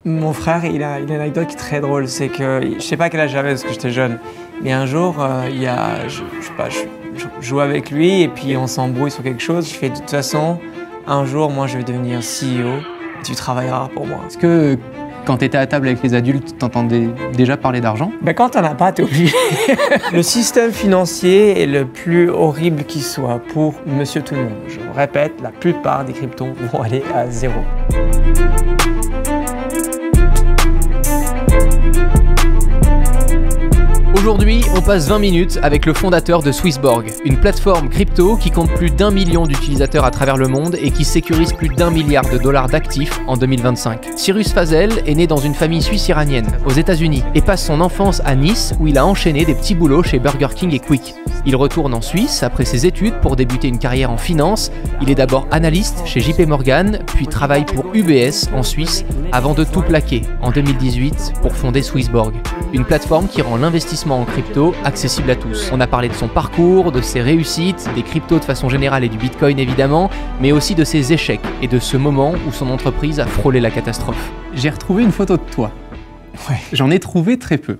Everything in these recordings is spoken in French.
Mon frère, il a une anecdote qui est très drôle, c'est que je sais pas quel âge j'avais parce que j'étais jeune, mais un jour, je joue avec lui et puis on s'embrouille sur quelque chose. Je fais de toute façon, un jour, moi, je vais devenir CEO et tu travailleras pour moi. Est-ce que quand tu étais à table avec les adultes, t'entendais déjà parler d'argent? Ben, quand t'en as pas, t'es obligé. Le système financier est le plus horrible qui soit pour monsieur tout le monde. Je vous répète, la plupart des cryptos vont aller à zéro. Aujourd'hui, on passe 20 minutes avec le fondateur de Swissborg, une plateforme crypto qui compte plus d'1 million d'utilisateurs à travers le monde et qui sécurise plus d'1 milliard de dollars d'actifs en 2025. Cyrus Fazel est né dans une famille suisse-iranienne, aux États-Unis, et passe son enfance à Nice où il a enchaîné des petits boulots chez Burger King et Quick. Il retourne en Suisse après ses études pour débuter une carrière en finance. Il est d'abord analyste chez JP Morgan, puis travaille pour UBS en Suisse avant de tout plaquer en 2018 pour fonder Swissborg, une plateforme qui rend l'investissement en crypto accessible à tous. On a parlé de son parcours, de ses réussites, des cryptos de façon générale et du Bitcoin évidemment, mais aussi de ses échecs et de ce moment où son entreprise a frôlé la catastrophe. J'ai retrouvé une photo de toi. Ouais. J'en ai trouvé très peu.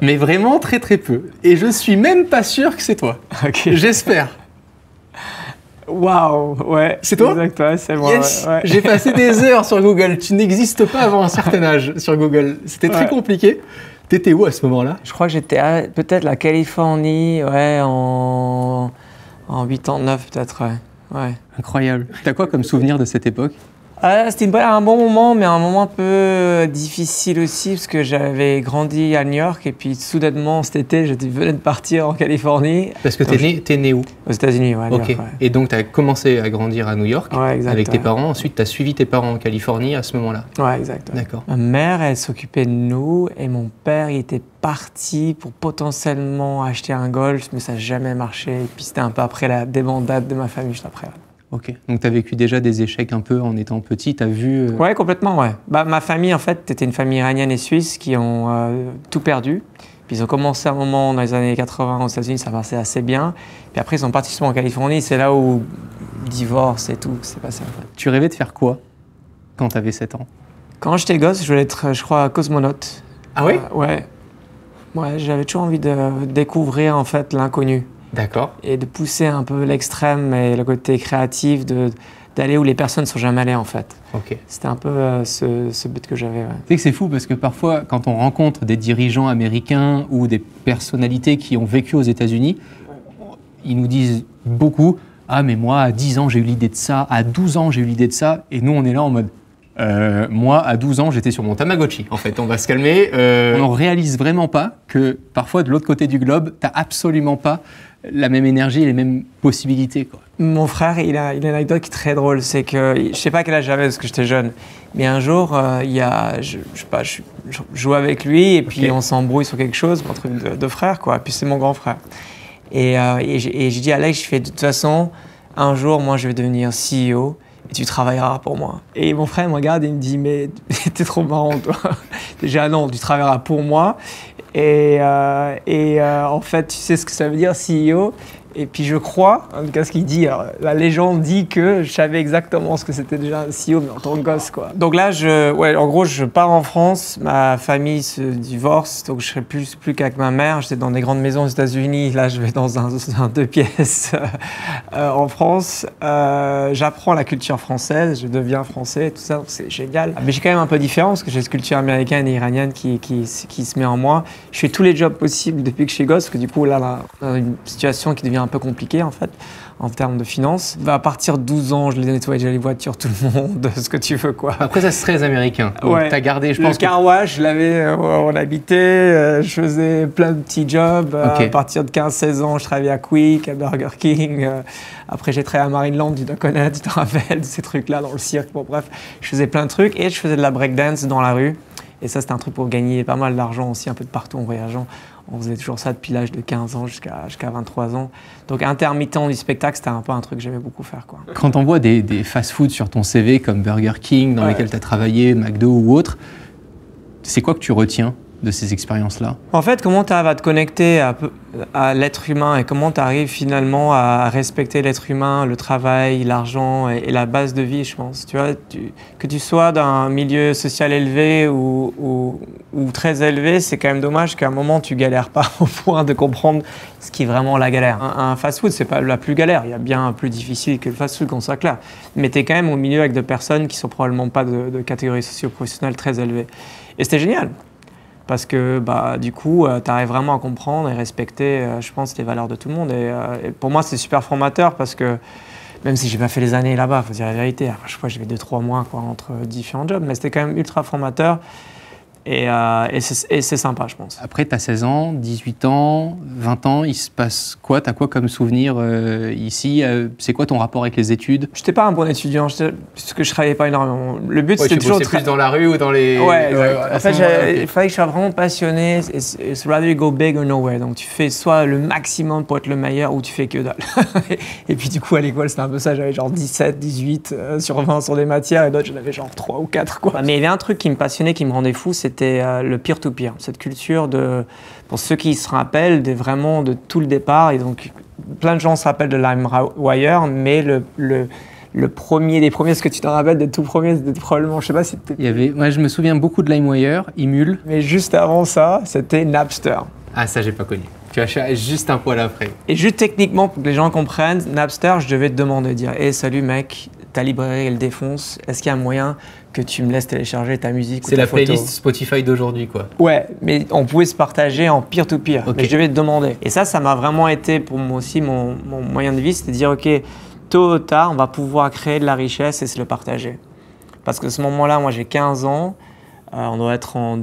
Mais vraiment très peu. Et je suis même pas sûr que c'est toi. Ok. J'espère. Waouh, ouais. C'est toi? Exact, ouais, c'est moi. Yes. Ouais. J'ai passé des heures sur Google. Tu n'existes pas avant un certain âge sur Google. C'était très compliqué. T'étais où à ce moment-là? Je crois que j'étais peut-être la Californie, ouais, en 89 peut-être, ouais. Incroyable. T'as quoi comme souvenir de cette époque? C'était un bon moment, mais un moment un peu difficile aussi, parce que j'avais grandi à New York, et puis soudainement cet été, je venais de partir en Californie. Parce que t'es né où? Aux États-Unis, ouais. À New Ok. York, ouais. Et donc t'as commencé à grandir à New York avec tes parents. Ensuite, t'as suivi tes parents en Californie à ce moment-là. Ouais, exact. Ouais. D'accord. Ma mère, elle s'occupait de nous, et mon père, il était parti pour potentiellement acheter un Golf, mais ça n'a jamais marché. Et puis c'était un peu après la débandade de ma famille, juste après. Ok. Donc tu as vécu déjà des échecs un peu en étant petit, tu as vu... Ouais, complètement, ouais. Bah, ma famille, en fait, était une famille iranienne et suisse qui ont tout perdu. Puis ils ont commencé un moment dans les années 80 aux États-Unis, ça passait assez bien. Puis après, ils sont partis en Californie, c'est là où divorce et tout s'est passé, en fait. Tu rêvais de faire quoi quand tu avais 7 ans? Quand j'étais gosse, je voulais être, je crois, cosmonaute. Ah oui? Ouais. Ouais, j'avais toujours envie de découvrir, en fait, l'inconnu. D'accord. Et de pousser un peu l'extrême et le côté créatif, d'aller où les personnes ne sont jamais allées en fait. Ok. C'était un peu ce but que j'avais. Ouais. Tu sais que c'est fou parce que parfois, quand on rencontre des dirigeants américains ou des personnalités qui ont vécu aux États-Unis, ils nous disent beaucoup « Ah mais moi, à 10 ans, j'ai eu l'idée de ça, à 12 ans, j'ai eu l'idée de ça ». Et nous, on est là en mode moi, à 12 ans, j'étais sur mon Tamagotchi. En fait, on va se calmer. On ne réalise vraiment pas que parfois, de l'autre côté du globe, tu n'as absolument pas la même énergie et les mêmes possibilités, quoi. Mon frère, il a une anecdote qui est très drôle. C'est que, je sais pas quel âge j'avais parce que j'étais jeune, mais un jour, je joue avec lui et puis on s'embrouille sur quelque chose, un truc de frère, quoi. Puis c'est mon grand frère. Et j'ai dit à Alex, je fais de toute façon, un jour, moi, je vais devenir CEO. Et tu travailleras pour moi. Et mon frère me regarde et il me dit, mais t'es trop marrant, toi. Déjà, non, tu travailleras pour moi. Et en fait, tu sais ce que ça veut dire, CEO. Et puis je crois, en tout cas ce qu'il dit, alors, la légende dit que je savais exactement ce que c'était déjà un CEO, mais en tant que gosse, quoi. Donc là, en gros, je pars en France, ma famille se divorce, donc je serai plus qu'avec ma mère. J'étais dans des grandes maisons aux États-Unis, là je vais dans un 2 pièces en France. J'apprends la culture française, je deviens français, tout ça, c'est génial. Mais j'ai quand même un peu différent, parce que j'ai cette culture américaine et iranienne qui se met en moi. Je fais tous les jobs possibles depuis que je suis gosse, parce que du coup, là, on a une situation qui devient un peu compliqué en fait, en termes de finances. À partir de 12 ans, je les nettoyais déjà les voitures, tout le monde, ce que tu veux quoi. Après ça c'est très américain. Ouais. T'as gardé, je pense. Le car wash, je l'avais, on habitait, je faisais plein de petits jobs. À partir de 15-16 ans, je travaillais à Quick, à Burger King. Après j'ai travaillé à Marineland, tu dois connaître, tu te rappelles, ces trucs-là dans le cirque. Bon bref, je faisais plein de trucs et je faisais de la breakdance dans la rue. Et ça, c'était un truc pour gagner pas mal d'argent aussi, un peu de partout en voyageant. On faisait toujours ça depuis l'âge de 15 ans jusqu'à 23 ans. Donc intermittent du spectacle, c'était un peu un truc que j'aimais beaucoup faire, quoi. Quand on voit des fast-food sur ton CV comme Burger King, dans lesquels tu as travaillé, McDo ou autre, c'est quoi que tu retiens de ces expériences-là? En fait, comment tu arrives à te connecter à l'être humain et comment tu arrives finalement à respecter l'être humain, le travail, l'argent et la base de vie, je pense. Tu vois, que tu sois d'un milieu social élevé ou très élevé, c'est quand même dommage qu'à un moment tu galères pas au point de comprendre ce qui est vraiment la galère. Un fast-food, c'est pas la plus galère. Il y a bien plus difficile que le fast-food, qu'on soit clair. Mais tu es quand même au milieu avec des personnes qui sont probablement pas de catégorie socio-professionnelle très élevée. Et c'était génial. Parce que du coup, tu arrives vraiment à comprendre et respecter, je pense, les valeurs de tout le monde. Et pour moi, c'est super formateur parce que même si j'ai pas fait les années là-bas, il faut dire la vérité, à chaque fois j'avais 2-3 mois entre différents jobs, mais c'était quand même ultra formateur. Et c'est sympa, je pense. Après, tu as 16 ans, 18 ans, 20 ans, il se passe quoi? Tu as quoi comme souvenir ici? C'est quoi ton rapport avec les études? Je n'étais pas un bon étudiant, parce que je ne travaillais pas énormément. Le but, c'était toujours... plus dans la rue ou dans les... Ouais, en fait, il fallait que je sois vraiment passionné. It's rather you go big or nowhere. Donc, tu fais soit le maximum pour être le meilleur ou tu fais que dalle. Et puis, du coup, à l'école, c'était un peu ça. J'avais genre 17, 18 sur 20 sur des matières et d'autres, j'en avais genre 3 ou 4, quoi. Mais il y avait un truc qui me passionnait, qui me rendait fou, c'était le peer-to-peer, cette culture pour ceux qui se rappellent, vraiment de tout le départ. Et donc, plein de gens se rappellent de LimeWire, mais le premier des premiers, ce que tu t'en rappelles des tout premiers, c'était probablement, je sais pas si c'était... Moi, je me souviens beaucoup de LimeWire, Imul. Mais juste avant ça, c'était Napster. Ah, ça, j'ai pas connu. Tu as juste un poil après. Et juste techniquement, pour que les gens comprennent, Napster, je devais te demander, dire « Hey, salut mec, ta librairie, elle défonce. Est-ce qu'il y a un moyen que tu me laisses télécharger ta musique ou ta photo ?» C'est la playlist Spotify d'aujourd'hui, quoi. Ouais, mais on pouvait se partager en peer-to-peer. Okay. Mais je devais te demander. Et ça m'a vraiment été pour moi aussi mon moyen de vie, c'est de dire « Ok, tôt ou tard, on va pouvoir créer de la richesse et se le partager. » Parce que à ce moment-là, moi j'ai 15 ans. On doit être en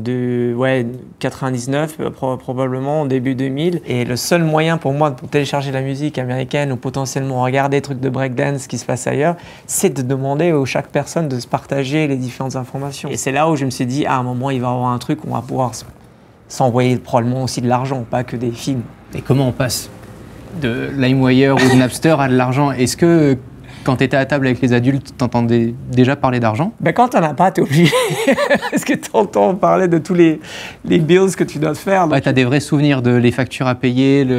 99, probablement, au début 2000. Et le seul moyen pour moi pour télécharger la musique américaine ou potentiellement regarder des trucs de breakdance qui se passent ailleurs, c'est de demander à chaque personne de se partager les différentes informations. Et c'est là où je me suis dit, à un moment, il va y avoir un truc où on va pouvoir s'envoyer probablement aussi de l'argent, pas que des films. Et comment on passe de LimeWire ou de Napster à de l'argent? Est-ce que quand tu étais à table avec les adultes, tu entendais déjà parler d'argent? Quand tu n'en as pas, tu es obligé. Est-ce que tu entends parler de tous les bills que tu dois te faire? Ouais, tu as des vrais souvenirs de les factures à payer, tu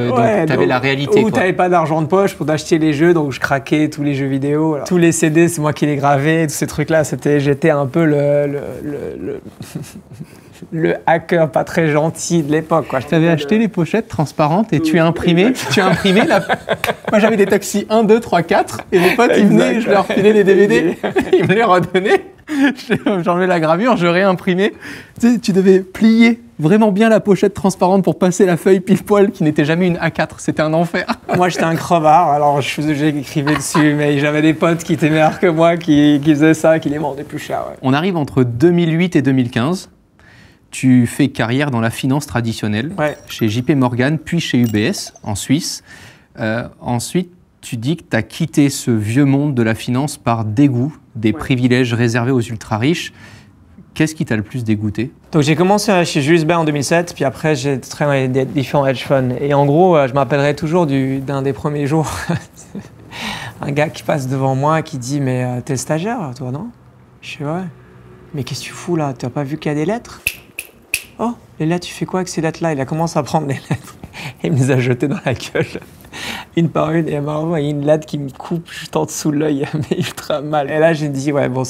avais la réalité. Ou tu n'avais pas d'argent de poche pour t'acheter les jeux, donc je craquais tous les jeux vidéo. Alors, tous les CD, c'est moi qui les gravais, tous ces trucs-là. J'étais un peu le hacker pas très gentil de l'époque. Tu avais acheté les pochettes transparentes et tu as imprimé Moi j'avais des taxis 1, 2, 3, 4 et mes potes ils venaient, je leur filais les DVD, ils me les redonnaient, j'enlevais la gravure, je réimprimais. Tu devais plier vraiment bien la pochette transparente pour passer la feuille pile poil qui n'était jamais une A4, c'était un enfer. Moi j'étais un crevard, alors j'écrivais dessus, mais j'avais des potes qui étaient meilleurs que moi, qui faisaient ça, qui les vendaient plus cher. Ouais. On arrive entre 2008 et 2015. Tu fais carrière dans la finance traditionnelle, chez JP Morgan, puis chez UBS, en Suisse. Ensuite, tu dis que tu as quitté ce vieux monde de la finance par dégoût des privilèges réservés aux ultra-riches. Qu'est-ce qui t'a le plus dégoûté? Donc j'ai commencé chez Julius Baer en 2007, puis après j'ai travaillé dans des différents hedge funds. Et en gros, je m'appellerai toujours d'un des premiers jours. Un gars qui passe devant moi qui dit « Mais t'es stagiaire, toi, non ?» Je dis « Ouais. » « Mais qu'est-ce que tu fous là? Tu n'as pas vu qu'il y a des lettres? » « Oh, les lettres, tu fais quoi avec ces lettres-là » Il a commencé à prendre les lettres et il me les a jetées dans la gueule, une par une. Et à un moment, il y a une lettre qui me coupe juste en dessous de l'œil, mais ultra mal. Et là, j'ai dit, ouais, bon,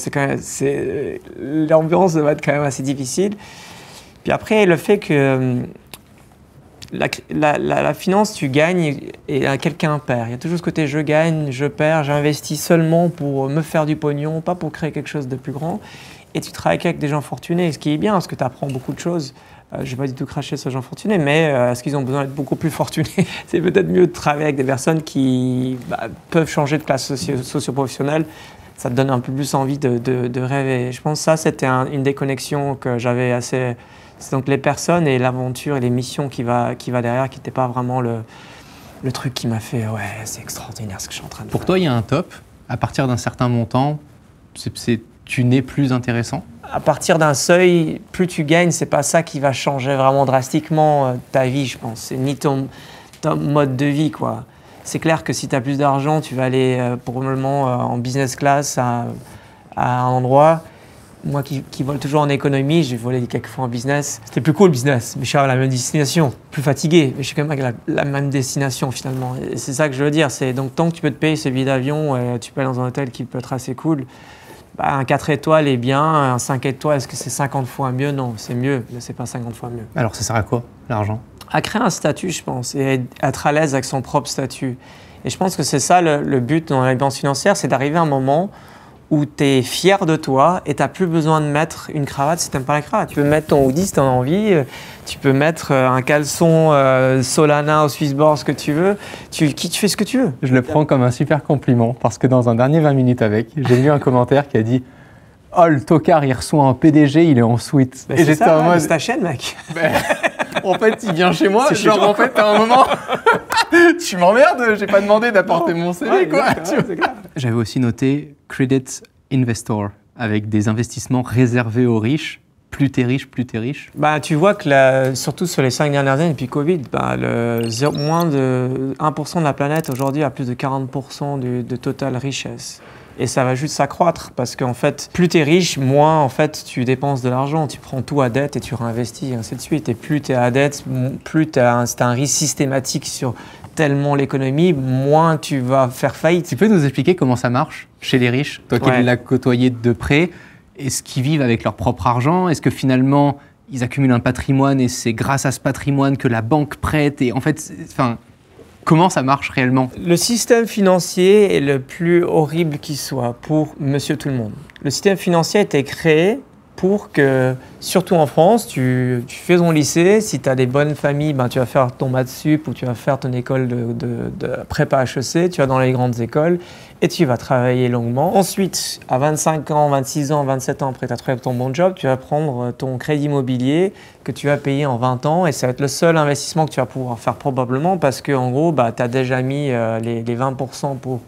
l'ambiance va être quand même assez difficile. Puis après, le fait que la finance, tu gagnes et quelqu'un perd. Il y a toujours ce côté je gagne, je perds, j'investis seulement pour me faire du pognon, pas pour créer quelque chose de plus grand. Et tu travailles avec des gens fortunés, ce qui est bien, parce que tu apprends beaucoup de choses. Je ne vais pas du tout cracher sur les gens fortunés, mais est-ce qu'ils ont besoin d'être beaucoup plus fortunés? C'est peut-être mieux de travailler avec des personnes qui peuvent changer de classe socio-professionnelle. Ça te donne un peu plus envie de rêver. Je pense que ça, c'était une des connexions que j'avais assez... C'est donc les personnes et l'aventure et les missions qui va derrière, qui n'étaient pas vraiment le truc qui m'a fait « ouais, c'est extraordinaire ce que je suis en train de faire ». Pour toi, il y a un top. À partir d'un certain montant, tu n'es plus intéressant? À partir d'un seuil, plus tu gagnes, c'est pas ça qui va changer vraiment drastiquement ta vie, je pense. C'est ni ton mode de vie, quoi. C'est clair que si tu as plus d'argent, tu vas aller probablement en business class à un endroit. moi qui vole toujours en économie, j'ai volé quelques fois en business. C'était plus cool le business, mais je suis à la même destination. Plus fatigué, mais je suis quand même avec la même destination finalement. Et c'est ça que je veux dire. C'est donc tant que tu peux te payer ce billet d'avion et tu peux aller dans un hôtel qui peut être assez cool, bah, un 4 étoiles est bien, un 5 étoiles, est-ce que c'est 50 fois mieux? Non, c'est mieux, mais c'est pas 50 fois mieux. Alors, ça sert à quoi, l'argent? À créer un statut, je pense, et être à l'aise avec son propre statut. Et je pense que c'est ça le but dans la balance financière, c'est d'arriver à un moment où tu es fier de toi et tu n'as plus besoin de mettre une cravate si tu n'aimes pas la cravate. Tu peux mettre ton hoodie si tu en as envie, tu peux mettre un caleçon Solana ou Swissborg, ce que tu veux. Tu fais ce que tu veux. Je le prends comme un super compliment parce que dans un dernier 20 minutes avec, j'ai lu un commentaire qui a dit « Oh, le tocard, il reçoit un PDG, il est en suite. » Et j'étais en mode... C'est ta chaîne, mec. En fait, il vient chez moi, genre en fait, à un moment, tu m'emmerdes, j'ai pas demandé d'apporter mon CV, ouais, quoi. C'est clair. J'avais aussi noté Credit Investor, avec des investissements réservés aux riches. Plus t'es riche, plus t'es riche. Bah, tu vois que surtout sur les 5 dernières années, depuis Covid, bah, moins de 1% de la planète aujourd'hui a plus de 40% de totale richesse. Et ça va juste s'accroître parce qu'en fait, plus tu es riche, moins en fait, tu dépenses de l'argent. Tu prends tout à dette et tu réinvestis, et ainsi de suite. Et plus tu es à dette, plus c'est un risque systématique sur tellement l'économie, moins tu vas faire faillite. Tu peux nous expliquer comment ça marche chez les riches? Toi qui l'as côtoyé de près, est-ce qu'ils vivent avec leur propre argent? Est-ce que finalement, ils accumulent un patrimoine et c'est grâce à ce patrimoine que la banque prête? Et en fait, comment ça marche réellement? Le système financier est le plus horrible qui soit pour monsieur tout le monde. Le système financier a été créé pour que, surtout en France, tu fais ton lycée, si tu as des bonnes familles, ben, tu vas faire ton maths sup ou tu vas faire ton école de prépa HEC, tu vas dans les grandes écoles et tu vas travailler longuement. Ensuite, à 25 ans, 26 ans, 27 ans, après tu as trouvé ton bon job, tu vas prendre ton crédit immobilier que tu vas payer en 20 ans et ça va être le seul investissement que tu vas pouvoir faire probablement parce qu'en gros, bah, tu as déjà mis les 20% pour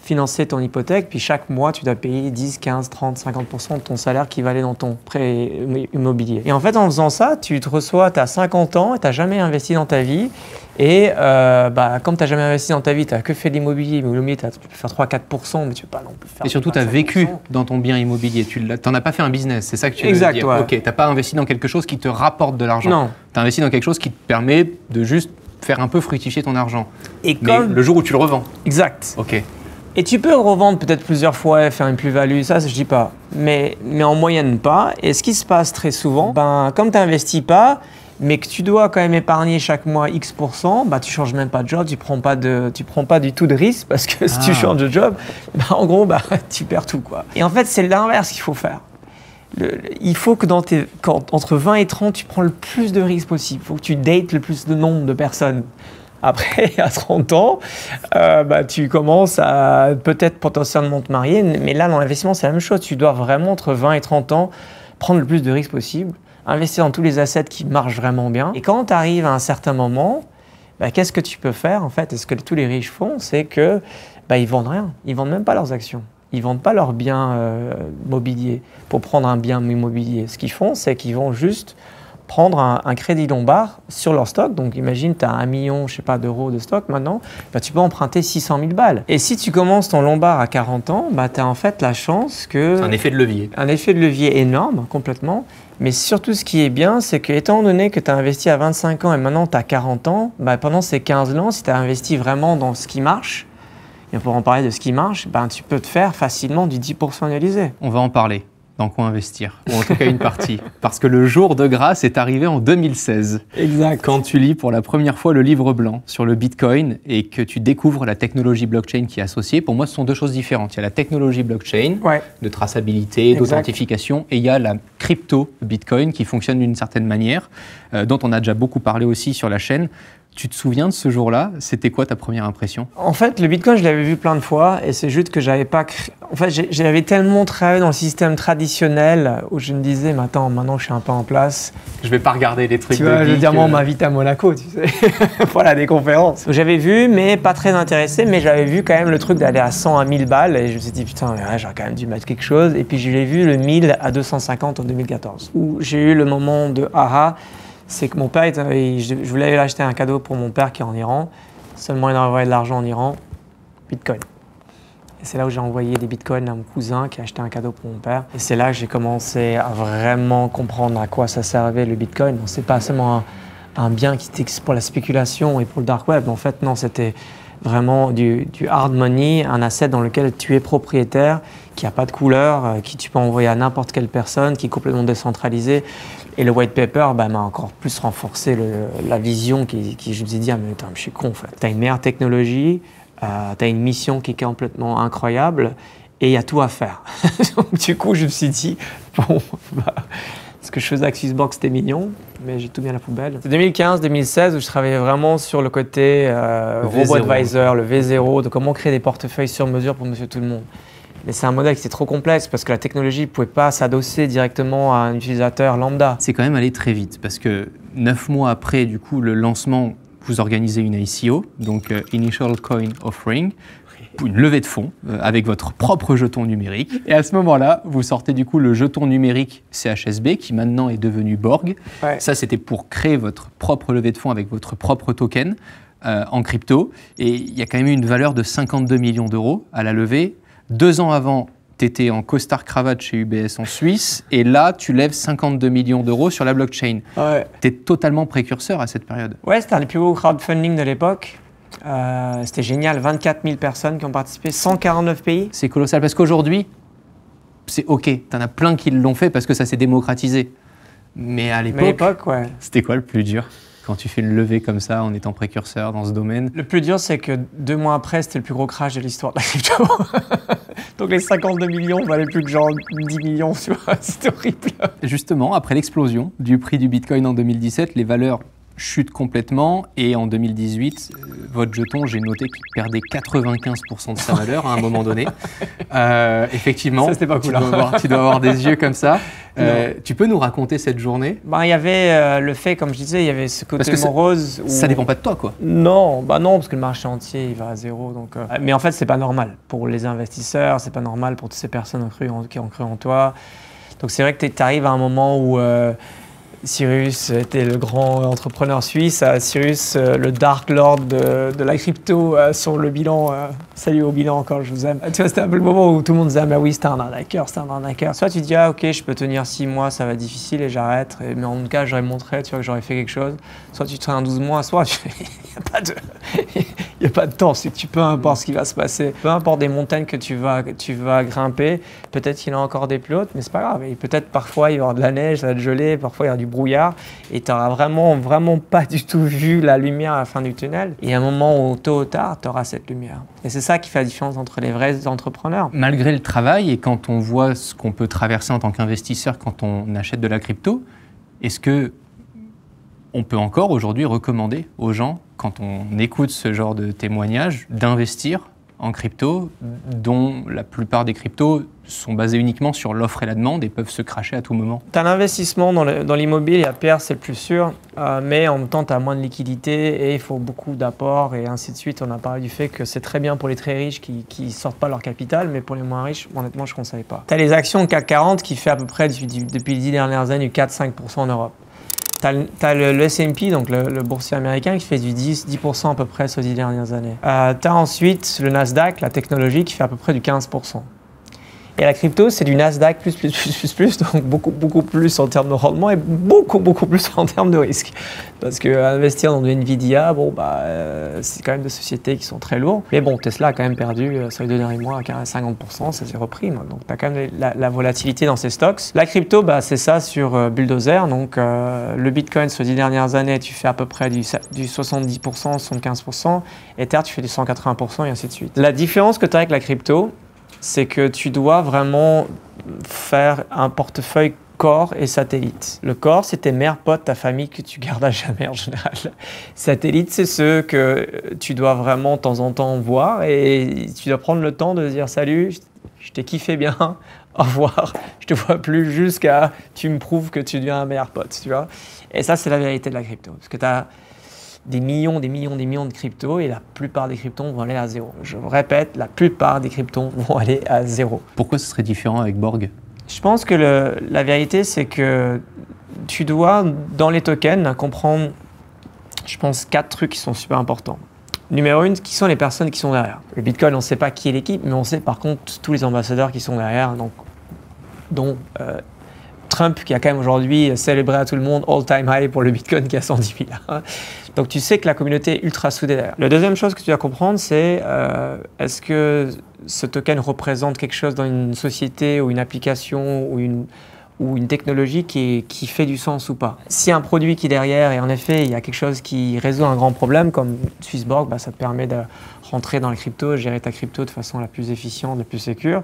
financer ton hypothèque, puis chaque mois, tu dois payer 10, 15, 30, 50% de ton salaire qui va aller dans ton prêt immobilier. Et en fait, en faisant ça, tu te reçois, tu as 50 ans et tu n'as jamais investi dans ta vie. Et comme tu n'as jamais investi dans ta vie, tu n'as que fait de l'immobilier, mais tu peux faire 3-4%, mais tu ne peux pas non plus faire... Et surtout, tu as vécu dans ton bien immobilier, tu n'en as pas fait un business, c'est ça que tu veux dire? Exact, ouais. Ok, tu n'as pas investi dans quelque chose qui te rapporte de l'argent. Non. Tu as investi dans quelque chose qui te permet de juste faire un peu fructifier ton argent. Et mais le jour où tu le revends. Exact. Ok. Et tu peux revendre peut-être plusieurs fois et faire une plus-value, ça je dis pas, mais en moyenne pas. Et ce qui se passe très souvent, comme tu n'investis pas, mais que tu dois quand même épargner chaque mois X%, tu changes même pas de job, tu prends pas du tout de risque parce que si tu changes de job, en gros tu perds tout, quoi. Et en fait c'est l'inverse qu'il faut faire. Il faut que entre 20 et 30, tu prends le plus de risques possible. Il faut que tu dates le plus de nombre de personnes. Après, à 30 ans, tu commences à peut-être potentiellement te marier, mais là, dans l'investissement, c'est la même chose. Tu dois vraiment, entre 20 et 30 ans, prendre le plus de risques possible, investir dans tous les assets qui marchent vraiment bien. Et quand tu arrives à un certain moment, qu'est-ce que tu peux faire, en fait? Et ce que tous les riches font, c'est que ils vendent rien. Ils vendent même pas leurs actions. Ils vendent pas leurs biens mobiliers pour prendre un bien immobilier. Ce qu'ils font, c'est qu'ils vont juste prendre un crédit lombard sur leur stock. Donc imagine, tu as 1 million, je sais pas, d'euros de stock maintenant, tu peux emprunter 600 000 balles. Et si tu commences ton lombard à 40 ans, tu as en fait la chance que... C'est un effet de levier. Un effet de levier énorme, complètement. Mais surtout, ce qui est bien, c'est que étant donné que tu as investi à 25 ans et maintenant tu as 40 ans, pendant ces 15 ans, si tu as investi vraiment dans ce qui marche, et pour en parler de ce qui marche, tu peux te faire facilement du 10% annualisé. On va en parler. Dans quoi investir, ou en tout cas une partie. Parce que le jour de grâce est arrivé en 2016. Exact. Quand tu lis pour la première fois le livre blanc sur le Bitcoin et que tu découvres la technologie blockchain qui est associée, pour moi, ce sont deux choses différentes. Il y a la technologie blockchain, de traçabilité, d'authentification, et il y a la crypto Bitcoin qui fonctionne d'une certaine manière, dont on a déjà beaucoup parlé aussi sur la chaîne. Tu te souviens de ce jour-là? C'était quoi ta première impression? En fait, le Bitcoin, je l'avais vu plein de fois et c'est juste que j'avais pas... En fait, j'avais tellement travaillé dans le système traditionnel où je me disais, mais attends, maintenant que je suis un peu en place... Je vais pas regarder les trucs tu vois, je veux dire, moi, on m'invite à Monaco, tu sais, voilà, des conférences. J'avais vu, mais pas très intéressé, mais j'avais vu quand même le truc d'aller à 100 à 1000 balles et je me suis dit, putain, j'aurais quand même dû mettre quelque chose. Et puis, je l'ai vu le 1000 à 250 en 2014 où j'ai eu le moment de aha. C'est que mon père, je voulais aller acheter un cadeau pour mon père qui est en Iran. Seul moyen d'envoyer de l'argent en Iran, Bitcoin. Et c'est là où j'ai envoyé des bitcoins à mon cousin qui a acheté un cadeau pour mon père. Et c'est là que j'ai commencé à vraiment comprendre à quoi ça servait le bitcoin. Donc, c'est pas seulement un bien qui était pour la spéculation et pour le dark web. En fait, non, c'était vraiment du hard money, un asset dans lequel tu es propriétaire, qui n'a pas de couleur, qui tu peux envoyer à n'importe quelle personne, qui est complètement décentralisé. Et le white paper m'a encore plus renforcé la vision je me suis dit, ah, mais attends, je suis con en fait. Tu as une meilleure technologie, tu as une mission qui est complètement incroyable et il y a tout à faire. Donc, du coup, je me suis dit, bon, ce que je faisais avec Swissborg, c'était mignon, mais j'ai tout mis à la poubelle. C'est 2015-2016 où je travaillais vraiment sur le côté robo-advisor, le V0, de comment créer des portefeuilles sur mesure pour monsieur tout le monde. Mais c'est un modèle qui était trop complexe parce que la technologie ne pouvait pas s'adosser directement à un utilisateur lambda. C'est quand même allé très vite parce que 9 mois après du coup, le lancement, vous organisez une ICO, donc Initial Coin Offering, une levée de fonds avec votre propre jeton numérique. Et à ce moment-là, vous sortez du coup le jeton numérique CHSB qui maintenant est devenu Borg. Ouais. Ça, c'était pour créer votre propre levée de fonds avec votre propre token en crypto. Et il y a quand même eu une valeur de 52 millions d'euros à la levée. 2 ans avant, tu étais en costard-cravate chez UBS en Suisse, et là, tu lèves 52 millions d'euros sur la blockchain. Ouais. Tu es totalement précurseur à cette période. Ouais, c'était un des plus gros crowdfunding de l'époque. C'était génial, 24 000 personnes qui ont participé, 149 pays. C'est colossal, parce qu'aujourd'hui, c'est OK, tu en as plein qui l'ont fait parce que ça s'est démocratisé. Mais à l'époque, ouais. C'était quoi le plus dur quand tu fais une levée comme ça en étant précurseur dans ce domaine? Le plus dur, c'est que 2 mois après, c'était le plus gros crash de l'histoire de la crypto. Donc les 52 millions valaient plus que genre 10 millions, tu vois, c'était horrible. Justement, après l'explosion du prix du Bitcoin en 2017, les valeurs chutent complètement et en 2018, votre jeton, j'ai noté qu'il perdait 95% de sa valeur à un moment donné. Effectivement, ça, c'était pas cool, tu dois avoir des yeux comme ça. Tu peux nous raconter cette journée? Il y avait le fait, comme je disais, il y avait ce côté morose. Ça dépend pas de toi, quoi. Non, non, parce que le marché entier, il va à zéro. Donc, mais en fait, c'est pas normal pour les investisseurs, c'est pas normal pour toutes ces personnes qui ont cru en toi. Donc c'est vrai que tu arrives à un moment où Cyrus était le grand entrepreneur suisse, Cyrus, le Dark Lord de la crypto sur le bilan. Salut au bilan encore, je vous aime. Tu vois, c'était un peu le moment où tout le monde disait, ah, mais oui, c'était un arnaqueur, c'était un arnaqueur. Soit tu dis, ah ok, je peux tenir 6 mois, ça va être difficile et j'arrête. Mais en tout cas, j'aurais montré, tu vois, que j'aurais fait quelque chose. Soit tu tiens 12 mois, soit il n'y a pas de temps, c'est que peu importe ce qui va se passer. Peu importe des montagnes que tu vas grimper, peut-être qu'il y en a encore des plus hautes, mais c'est pas grave. Et peut-être parfois il va y avoir de la neige, ça va être gelé, parfois il y aura du brouillard et tu n'auras vraiment pas du tout vu la lumière à la fin du tunnel. Et à un moment où tôt ou tard, tu auras cette lumière. Et c'est ça qui fait la différence entre les vrais entrepreneurs. Malgré le travail et quand on voit ce qu'on peut traverser en tant qu'investisseur quand on achète de la crypto, est-ce que on peut encore aujourd'hui recommander aux gens, quand on écoute ce genre de témoignages, d'investir en crypto, dont la plupart des cryptos sont basés uniquement sur l'offre et la demande et peuvent se crasher à tout moment? Tu as l'investissement dans l'immobilier, la PR c'est le plus sûr, mais en même temps tu as moins de liquidité et il faut beaucoup d'apports et ainsi de suite. On a parlé du fait que c'est très bien pour les très riches qui ne sortent pas leur capital, mais pour les moins riches, honnêtement je ne conseille pas. Tu as les actions CAC 40 qui fait à peu près depuis les 10 dernières années du 4-5% en Europe. Tu as le S&P, donc le boursier américain, qui fait du 10% à peu près sur les 10 dernières années. Tu as ensuite le Nasdaq, la technologie, qui fait à peu près du 15%. Et la crypto, c'est du Nasdaq plus, donc beaucoup plus en termes de rendement et beaucoup plus en termes de risque. Parce qu'investir dans de Nvidia, c'est quand même des sociétés qui sont très lourdes. Mais bon, Tesla a quand même perdu sur les 2 derniers mois à 50%, ça s'est repris. Donc tu as quand même la volatilité dans ces stocks. La crypto, c'est ça sur Bulldozer. Donc le Bitcoin sur les 10 dernières années, tu fais à peu près du 70%, 75%. Ether, tu fais du 180% et ainsi de suite. La différence que tu as avec la crypto, c'est que tu dois vraiment faire un portefeuille core et satellite. Le core, c'est tes mères, potes, ta famille que tu gardes à jamais en général. Satellite, c'est ceux que tu dois vraiment de temps en temps voir et tu dois prendre le temps de dire « Salut, je t'ai kiffé bien, au revoir, je te vois plus jusqu'à tu me prouves que tu deviens un meilleur pote. » tu vois. Et ça, c'est la vérité de la crypto. Parce que tu as des millions de cryptos et la plupart des cryptos vont aller à zéro. Je répète, la plupart des cryptos vont aller à zéro. Pourquoi ce serait différent avec Borg? Je pense que la vérité, c'est que tu dois, dans les tokens, comprendre, je pense, 4 trucs qui sont super importants. Numéro 1, qui sont les personnes qui sont derrière. Le Bitcoin, on ne sait pas qui est l'équipe, mais on sait par contre tous les ambassadeurs qui sont derrière, donc, dont Trump, qui a quand même aujourd'hui célébré à tout le monde all-time high pour le Bitcoin qui a 110 000. Donc tu sais que la communauté est ultra soudée derrière. La deuxième chose que tu dois comprendre, c'est est-ce que ce token représente quelque chose dans une société ou une application ou une technologie qui fait du sens ou pas. S'il y a un produit qui est derrière et en effet il y a quelque chose qui résout un grand problème comme Swissborg, ça te permet de rentrer dans le crypto, gérer ta crypto de façon la plus efficiente, la plus sécure.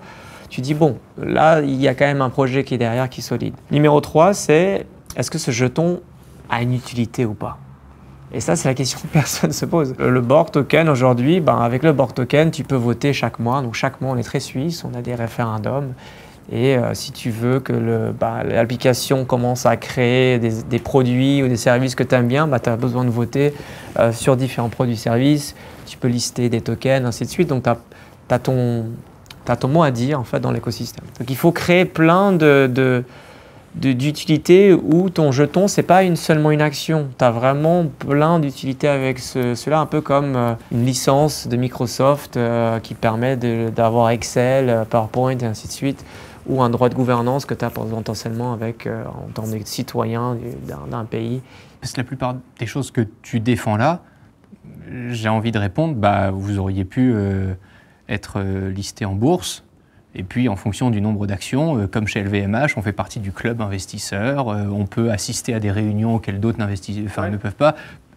Tu dis bon, là il y a quand même un projet qui est derrière qui est solide. Numéro 3, c'est est-ce que ce jeton a une utilité ou pas? Et ça, c'est la question que personne ne se pose. Le Borg token, aujourd'hui, avec le Borg token, tu peux voter chaque mois. Donc chaque mois, on est très suisse, on a des référendums. Et si tu veux que l'application commence à créer des produits ou des services que tu aimes bien, tu as besoin de voter sur différents produits-services. Tu peux lister des tokens, ainsi de suite. Donc tu as ton mot à dire en fait, dans l'écosystème. Donc il faut créer plein d'utilités où ton jeton, c'est pas seulement une action. Tu as vraiment plein d'utilités avec cela, un peu comme une licence de Microsoft qui permet d'avoir Excel, PowerPoint et ainsi de suite, ou un droit de gouvernance que tu as potentiellement avec, en tant que citoyen d'un pays. Parce que la plupart des choses que tu défends là, j'ai envie de répondre, vous auriez pu être listé en bourse. Et puis, en fonction du nombre d'actions, comme chez LVMH, on fait partie du club investisseur, on peut assister à des réunions auxquelles d'autres ne peuvent pas.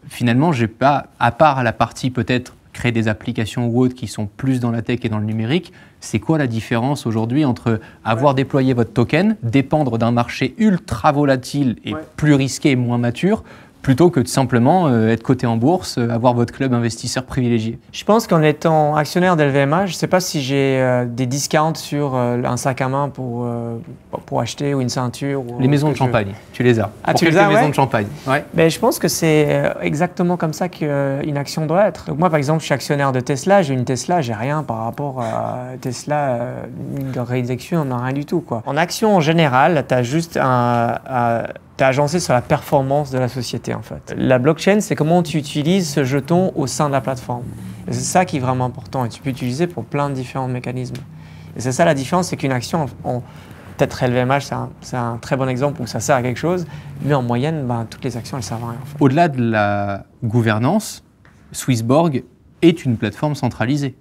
Finalement, j'ai pas, à part la partie peut-être créer des applications ou autres qui sont plus dans la tech et dans le numérique, c'est quoi la différence aujourd'hui entre avoir déployé votre token, dépendre d'un marché ultra volatile et plus risqué et moins mature, plutôt que de simplement être coté en bourse, avoir votre club investisseur privilégié? Je pense qu'en étant actionnaire d'LVMH, je ne sais pas si j'ai des discounts sur un sac à main pour acheter ou une ceinture. Les maisons de champagne, tu les as. Ah, pour tu les as, maisons de champagne. Ouais. Mais je pense que c'est exactement comme ça qu'une action doit être. Donc moi, par exemple, je suis actionnaire de Tesla, j'ai une Tesla, j'ai rien par rapport à Tesla, une réduction, on n'a rien du tout, quoi. En action, en général, tu as juste t'es agencé sur la performance de la société en fait. La blockchain, c'est comment tu utilises ce jeton au sein de la plateforme. Et c'est ça qui est vraiment important et tu peux l'utiliser pour plein de différents mécanismes. Et c'est ça la différence, c'est qu'une action, peut-être LVMH, c'est un très bon exemple où ça sert à quelque chose, mais en moyenne, toutes les actions, elles servent à rien. En fait. Au-delà de la gouvernance, Swissborg est une plateforme centralisée.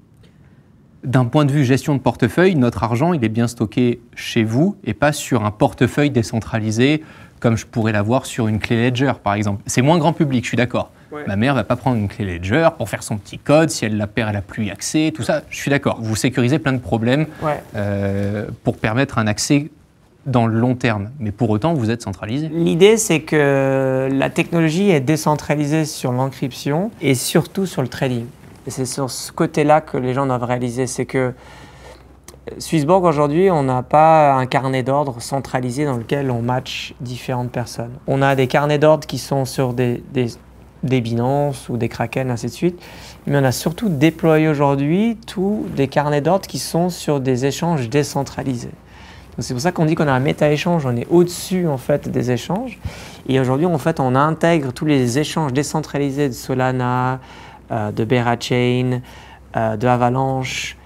D'un point de vue gestion de portefeuille, notre argent, il est bien stocké chez vous et pas sur un portefeuille décentralisé comme je pourrais l'avoir sur une clé Ledger, par exemple. C'est moins grand public, je suis d'accord. Ouais. Ma mère ne va pas prendre une clé Ledger pour faire son petit code. Si elle la perd, elle n'a plus accès, tout ça, je suis d'accord. Vous sécurisez plein de problèmes pour permettre un accès dans le long terme. Mais pour autant, vous êtes centralisé. L'idée, c'est que la technologie est décentralisée sur l'encryption et surtout sur le trading. Et c'est sur ce côté-là que les gens doivent réaliser, c'est que Swissborg, aujourd'hui, on n'a pas un carnet d'ordre centralisé dans lequel on match différentes personnes. On a des carnets d'ordre qui sont sur des Binance ou des Kraken, ainsi de suite. Mais on a surtout déployé aujourd'hui tous des carnets d'ordre qui sont sur des échanges décentralisés. C'est pour ça qu'on dit qu'on a un méta-échange, on est au-dessus en fait des échanges. Et aujourd'hui, en fait, on intègre tous les échanges décentralisés de Solana, de Berachain, de Avalanche,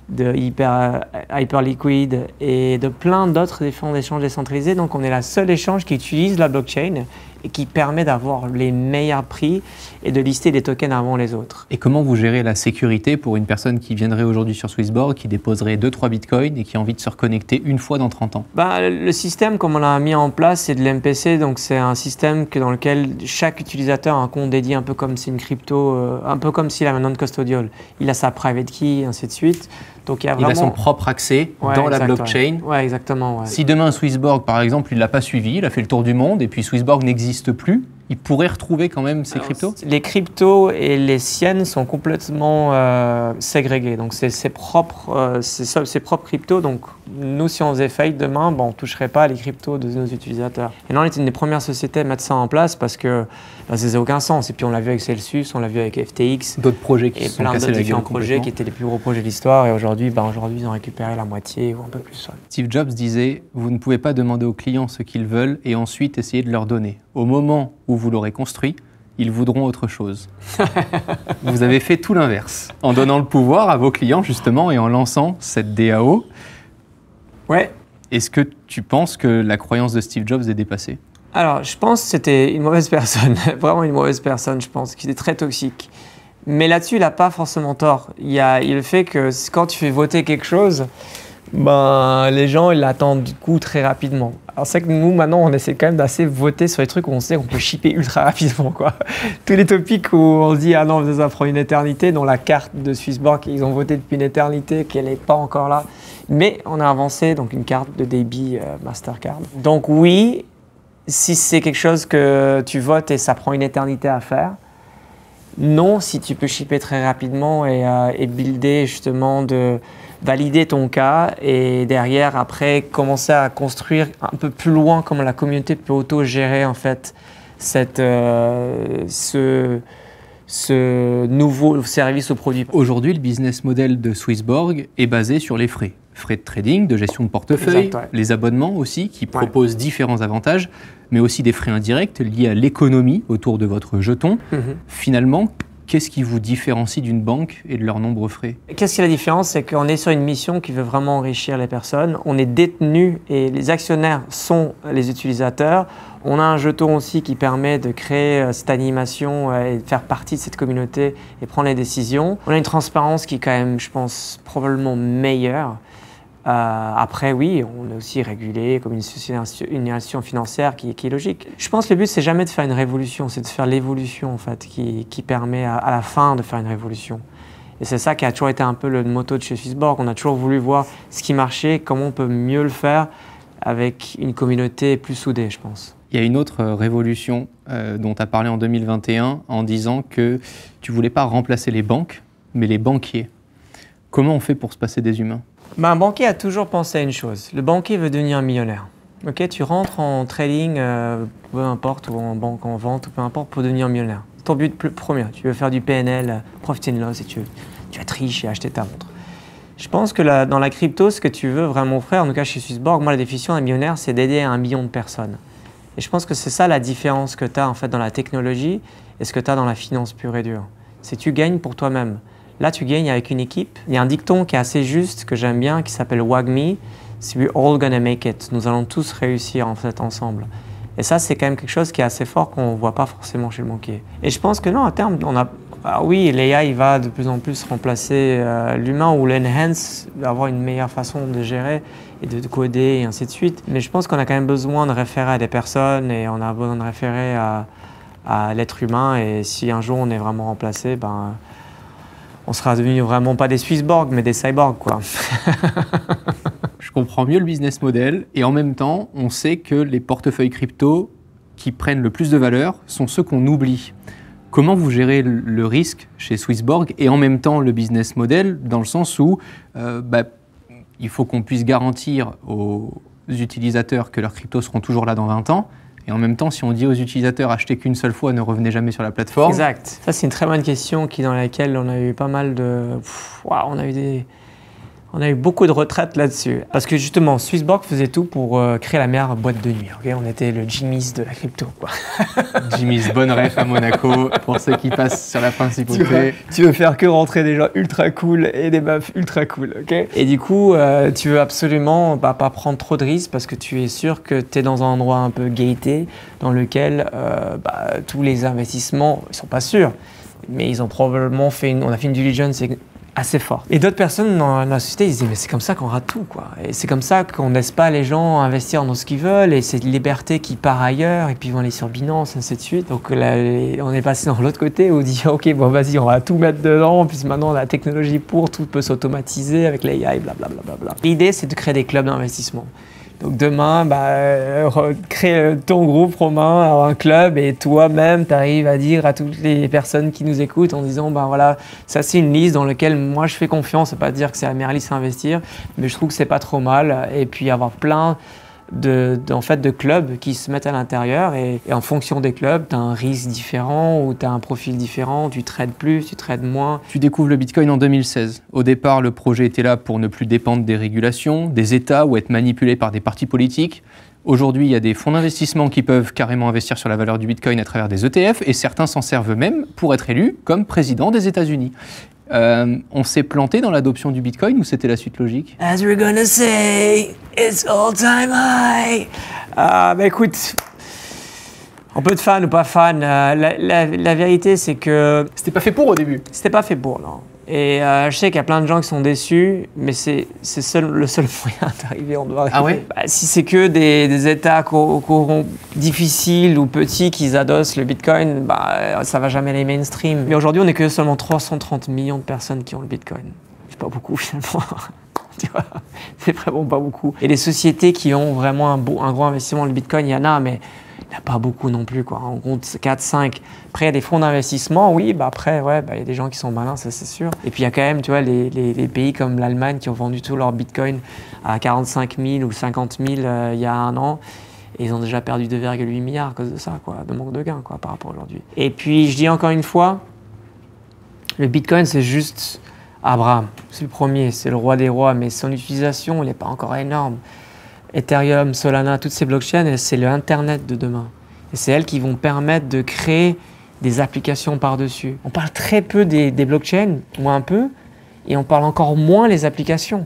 de Hyperliquid et de plein d'autres différents échanges décentralisés. Donc on est la seule échange qui utilise la blockchain et qui permet d'avoir les meilleurs prix et de lister les tokens avant les autres. Et comment vous gérez la sécurité pour une personne qui viendrait aujourd'hui sur Swissborg, qui déposerait 2-3 bitcoins et qui a envie de se reconnecter une fois dans 30 ans? Le système, comme on l'a mis en place, c'est de l'MPC. Donc c'est un système dans lequel chaque utilisateur a un compte dédié, un peu comme si une crypto, un peu comme s'il a un non-custodial. Il a sa private key, ainsi de suite. Donc, il a son propre accès dans la blockchain. Ouais, exactement. Ouais. Si demain Swissborg, par exemple, il ne l'a pas suivi, il a fait le tour du monde et puis Swissborg n'existe plus, il pourrait retrouver quand même ses cryptos? Les cryptos et les siennes sont complètement ségrégés. Donc, c'est ses propres cryptos. Donc, nous, si on faisait faillite demain, on ne toucherait pas les cryptos de nos utilisateurs. Et là, on était une des premières sociétés à mettre ça en place parce que ça faisait aucun sens. Et puis, on l'a vu avec Celsius, on l'a vu avec FTX. D'autres projets qui se sont cassés la gueule. Plein d'autres projets qui étaient les plus gros projets de l'histoire. Et aujourd'hui, ils ont récupéré la moitié ou un peu plus. Ouais. Steve Jobs disait « Vous ne pouvez pas demander aux clients ce qu'ils veulent et ensuite essayer de leur donner. Au moment où vous l'aurez construit, ils voudront autre chose. Vous avez fait tout l'inverse, en donnant le pouvoir à vos clients, justement, et en lançant cette DAO. Ouais. Est-ce que tu penses que la croyance de Steve Jobs est dépassée? Alors, je pense que c'était une mauvaise personne, vraiment une mauvaise personne, je pense, qui était très toxique. Mais là-dessus, il n'a pas forcément tort. Il y a le fait que quand tu fais voter quelque chose, ben, les gens ils l'attendent du coup très rapidement. Alors c'est vrai que nous, maintenant, on essaie quand même d'assez voter sur les trucs où on sait qu'on peut shipper ultra rapidement, quoi. Tous les topics où on se dit « Ah non, ça prend une éternité », dont la carte de Swissborg, ils ont voté depuis une éternité, qu'elle n'est pas encore là. Mais on a avancé, donc une carte de débit Mastercard. Donc oui, si c'est quelque chose que tu votes et ça prend une éternité à faire, non, si tu peux shipper très rapidement et builder justement, de valider ton cas et derrière, après, commencer à construire un peu plus loin comment la communauté peut auto-gérer en fait ce nouveau service ou produit. Aujourd'hui, le business model de Swissborg est basé sur les frais. Frais de trading, de gestion de portefeuille, Exact, ouais. Les abonnements aussi, qui proposent différents avantages, mais aussi des frais indirects liés à l'économie autour de votre jeton. Finalement, qu'est-ce qui vous différencie d'une banque et de leurs nombreux frais? Qu'est-ce qui est la différence? C'est qu'on est sur une mission qui veut vraiment enrichir les personnes. On est détenu et les actionnaires sont les utilisateurs. On a un jeton aussi qui permet de créer cette animation et de faire partie de cette communauté et prendre les décisions. On a une transparence qui est quand même, je pense, probablement meilleure. Après, oui, on est aussi régulé comme une institution financière qui est logique. Je pense que le but, c'est jamais de faire une révolution, c'est de faire l'évolution en fait, qui permet à la fin de faire une révolution. Et c'est ça qui a toujours été un peu le motto de chez Swissborg. On a toujours voulu voir ce qui marchait, comment on peut mieux le faire avec une communauté plus soudée, je pense. Il y a une autre révolution dont tu as parlé en 2021 en disant que tu ne voulais pas remplacer les banques, mais les banquiers. Comment on fait pour se passer des humains? Un banquier a toujours pensé à une chose. Le banquier veut devenir millionnaire. Okay, tu rentres en trading, peu importe, ou en banque, en vente, ou peu importe, pour devenir millionnaire. C'est ton but premier. Tu veux faire du PNL, Profit and Loss, et tu vas te riche et acheter ta montre. Je pense que dans la crypto, ce que tu veux vraiment faire, en tout cas chez Swissborg, moi la définition d'un millionnaire, c'est d'aider 1 million de personnes. Et je pense que c'est ça la différence que tu as en fait dans la technologie et ce que tu as dans la finance pure et dure. C'est que tu gagnes pour toi-même. Là, tu gagnes avec une équipe. Il y a un dicton qui est assez juste, que j'aime bien, qui s'appelle WAGMI. C'est « We're all gonna make it ». Nous allons tous réussir en fait ensemble. Et ça, c'est quand même quelque chose qui est assez fort qu'on ne voit pas forcément chez le banquier. Et je pense que non, à terme, oui, l'AI va de plus en plus remplacer l'humain ou l'enhance, avoir une meilleure façon de gérer et de coder et ainsi de suite. Mais je pense qu'on a quand même besoin de référer à des personnes et on a besoin de référer à l'être humain. Et si un jour on est vraiment remplacé, ben, on sera devenu vraiment pas des Swissborg, mais des cyborgs, quoi. Je comprends mieux le business model et en même temps, on sait que les portefeuilles crypto qui prennent le plus de valeur sont ceux qu'on oublie. Comment vous gérez le risque chez Swissborg et en même temps le business model dans le sens où il faut qu'on puisse garantir aux utilisateurs que leurs cryptos seront toujours là dans 20 ans. Et en même temps, si on dit aux utilisateurs achetez qu'une seule fois, ne revenez jamais sur la plateforme. Exact. Ça, c'est une très bonne question dans laquelle on a eu pas mal de... On a eu beaucoup de retraites là-dessus. Parce que justement, Swissborg faisait tout pour créer la meilleure boîte de nuit. Okay, on était le Jimmy's de la crypto, quoi. Jimmy's, bonne ref à Monaco, pour ceux qui passent sur la principauté. Tu veux faire que rentrer des gens ultra cool et des meufs ultra cool. Okay, et du coup, tu veux absolument pas prendre trop de risques parce que tu es sûr que tu es dans un endroit un peu gated dans lequel tous les investissements, ils sont pas sûrs, mais ils ont probablement on a fait une diligence assez fort. Et d'autres personnes dans la société, ils disaient mais c'est comme ça qu'on rate tout, quoi. Et c'est comme ça qu'on laisse pas les gens investir dans ce qu'ils veulent et c'est une liberté qui part ailleurs et puis ils vont aller sur Binance, ainsi de suite. Donc là, on est passé dans l'autre côté où on dit ok, bon vas-y, on va tout mettre dedans, puis maintenant la technologie tout peut s'automatiser avec l'AI, blablabla. L'idée, c'est de créer des clubs d'investissement. Donc demain, crée ton groupe, Romain, avoir un club et toi-même, tu arrives à dire à toutes les personnes qui nous écoutent en disant, voilà, ça c'est une liste dans laquelle moi je fais confiance, ça ne veut pas dire que c'est la meilleure liste à investir, mais je trouve que c'est pas trop mal. Et puis avoir plein de clubs qui se mettent à l'intérieur et en fonction des clubs, tu as un risque différent ou tu as un profil différent, tu trades plus, tu trades moins. Tu découvres le Bitcoin en 2016. Au départ, le projet était là pour ne plus dépendre des régulations, des États ou être manipulé par des partis politiques. Aujourd'hui, il y a des fonds d'investissement qui peuvent carrément investir sur la valeur du Bitcoin à travers des ETF et certains s'en servent même pour être élus comme président des États-Unis. On s'est planté dans l'adoption du Bitcoin ou c'était la suite logique? As we're gonna say, it's all time high. Écoute, on peut être fan ou pas fan. La vérité, c'est que C'était pas fait pour au début. c'était pas fait pour, non. Et je sais qu'il y a plein de gens qui sont déçus, mais c'est le seul moyen d'arriver. On doit arriver. Ah ouais? Si c'est que des États difficiles ou petits qui adossent le Bitcoin, ça va jamais aller mainstream. Mais aujourd'hui, on n'est que seulement 330 millions de personnes qui ont le Bitcoin. C'est pas beaucoup finalement. Tu vois, c'est vraiment pas beaucoup. Et les sociétés qui ont vraiment un gros investissement dans le Bitcoin, il y en a, mais il n'y en a pas beaucoup non plus, quoi. On compte 4, 5. Après, il y a des fonds d'investissement, oui, après, il y a des gens qui sont malins, ça c'est sûr. Et puis il y a quand même, tu vois, les pays comme l'Allemagne qui ont vendu tout leur Bitcoin à 45 000 ou 50 000 il y a un an. Et ils ont déjà perdu 2,8 milliards à cause de ça, quoi, de manque de gains, quoi, par rapport à aujourd'hui. Et puis, je dis encore une fois, le Bitcoin, c'est juste Abraham. C'est le premier, c'est le roi des rois, mais son utilisation, elle n'est pas encore énorme. Ethereum, Solana, toutes ces blockchains, c'est le Internet de demain. Et c'est elles qui vont permettre de créer des applications par-dessus. On parle très peu des blockchains, ou un peu, et on parle encore moins des applications.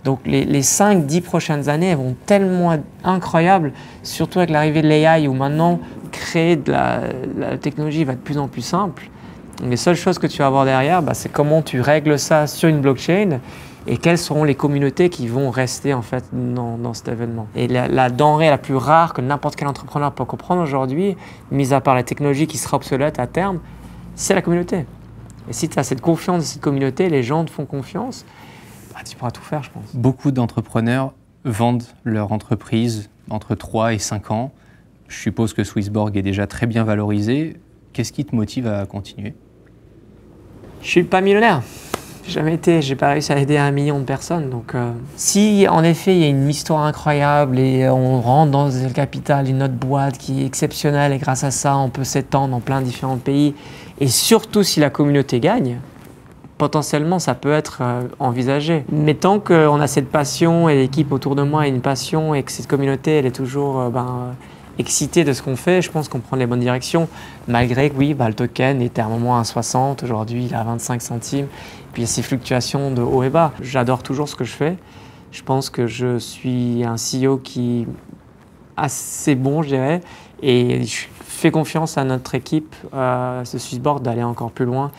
Donc les 5-10 prochaines années, elles vont tellement être incroyables, surtout avec l'arrivée de l'AI, où maintenant, créer de la technologie va être de plus en plus simple. Donc, les seules choses que tu vas avoir derrière, c'est comment tu règles ça sur une blockchain et quelles seront les communautés qui vont rester en fait dans cet événement. Et la denrée la plus rare que n'importe quel entrepreneur peut comprendre aujourd'hui, mis à part la technologie qui sera obsolète à terme, c'est la communauté. Et si tu as cette confiance dans cette communauté, les gens te font confiance, tu pourras tout faire, je pense. Beaucoup d'entrepreneurs vendent leur entreprise entre 3 et 5 ans. Je suppose que Swissborg est déjà très bien valorisé. Qu'est-ce qui te motive à continuer? Je suis pas millionnaire. J'ai pas réussi à aider 1 million de personnes. Donc, si en effet il y a une histoire incroyable et on rentre dans le capital d'une autre boîte qui est exceptionnelle et grâce à ça on peut s'étendre dans plein de différents pays et surtout si la communauté gagne, potentiellement ça peut être envisagé. Mais tant qu'on a cette passion et l'équipe autour de moi a une passion et que cette communauté elle est toujours excité de ce qu'on fait, je pense qu'on prend les bonnes directions, malgré que oui, le token était à un moment à 60, aujourd'hui il est à 25 centimes, puis il y a ces fluctuations de haut et bas. J'adore toujours ce que je fais, je pense que je suis un CEO qui est assez bon, je dirais, et je fais confiance à notre équipe, ce Swissborg, d'aller encore plus loin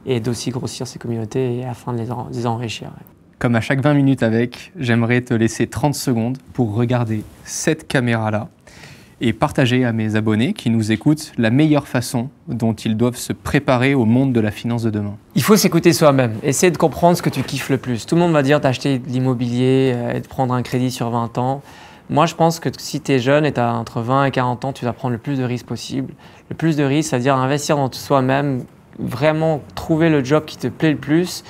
et d'aussi grossir ces communautés afin de les enrichir. Comme à chaque 20 minutes avec, j'aimerais te laisser 30 secondes pour regarder cette caméra-là et partager à mes abonnés qui nous écoutent la meilleure façon dont ils doivent se préparer au monde de la finance de demain. Il faut s'écouter soi-même, essayer de comprendre ce que tu kiffes le plus. Tout le monde va dire d'acheter de l'immobilier et de prendre un crédit sur 20 ans. Moi, je pense que si tu es jeune et tu as entre 20 et 40 ans, tu dois prendre le plus de risques possible. Le plus de risques, c'est-à-dire investir dans soi-même, vraiment trouver le job qui te plaît le plus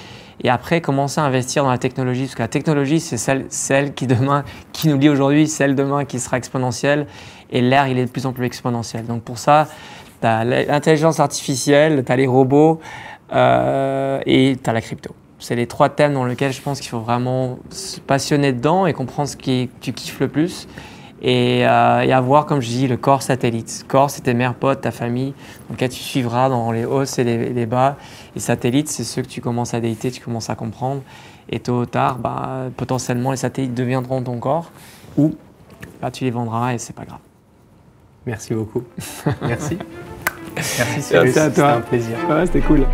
et après commencer à investir dans la technologie. Parce que la technologie, c'est celle qui demain, qui nous lie aujourd'hui, celle demain qui sera exponentielle. Et l'ère, il est de plus en plus exponentiel. Donc pour ça, tu as l'intelligence artificielle, tu as les robots et tu as la crypto. C'est les 3 thèmes dans lesquels je pense qu'il faut vraiment se passionner dedans et comprendre ce que tu kiffes le plus. Et avoir, comme je dis, le corps satellite. Corps, c'est tes mères, potes, ta famille. Donc là, tu suivras dans les hausses et les bas. Et satellites, c'est ceux que tu commences à dater, tu commences à comprendre. Et tôt ou tard, potentiellement, les satellites deviendront ton corps. Ou tu les vendras et c'est pas grave. Merci beaucoup. Merci. Merci Cyrus, C'était un plaisir. Ouais, c'était cool.